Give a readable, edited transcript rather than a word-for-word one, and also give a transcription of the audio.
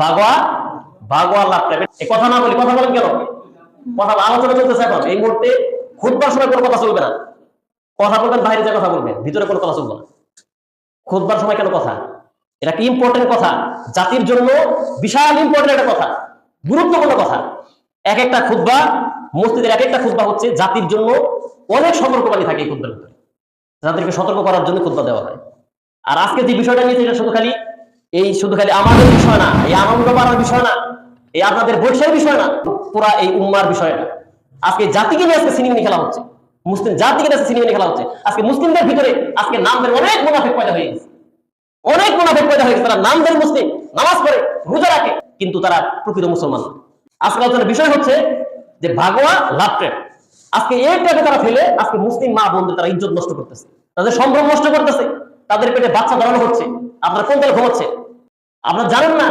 ভাগোয়া ভাগোয়া লাভ trap. এই কথা না বলি, কথা বলেন কেন? কথা আলোচনা চলতেছে এখন, এই মুহূর্তে খুতবার সময় কোনো কথা চলবে না। কথা বলবেন বাইরে যে কথা বলবেন, ভিতরে কোনো কথা চলবে না। খুতবার সময় কেন কথা? এটা কি ইম্পর্টেন্ট কথা, জাতির জন্য বিশাল ইম্পর্টেন্ট একটা কথা, গুরুত্বপূর্ণ কথা। এক একটা খুতবা, মসজিদের এক একটা খুতবা হচ্ছে জাতির জন্য অনেক সতর্কবাণী থাকে এই খুতবার ভিতরে, যাদেরকে সতর্ক করার জন্য খুতবা দেওয়া হয়। আর আজকে যে বিষয়টা নিয়েছে এটা শুধু খালি আমাদের বিষয় না, এই আনন্দ পাড়ার বিষয় না, এই আপনাদের বৈশাখের বিষয় না, পুরা এই উম্মার বিষয় না। আজকে জাতিকে নিয়ে আজকে সিনেমিনি খেলা হচ্ছে, মুসলিম জাতিকে নিয়ে সিনেমিনি খেলা হচ্ছে। আজকে মুসলিমদের ভিতরে আজকে নামদের অনেক মুনাফিক পয়দা হয়ে গেছে, অনেক মুনাফিক পয়দা হয়ে গেছে। তারা নামদের মুসলিম, নামাজ পড়ে, রোজা রাখে, কিন্তু তারা প্রকৃত মুসলমান। আজকে আলোচনার বিষয় হচ্ছে যে ভাগোয়া লাভ ট্র্যাপ। আজকে এই ট্র্যাপে তারা ফেলে আজকে মুসলিম মা বোনদের তারা ইজ্জত নষ্ট করতেছে, তাদের সম্ভ্রম নষ্ট করতেছে, তাদের পেটে বাচ্চা ধরানো হচ্ছে। আপনারা কোন দলে ঘুমাচ্ছে? আপনারা জানেন না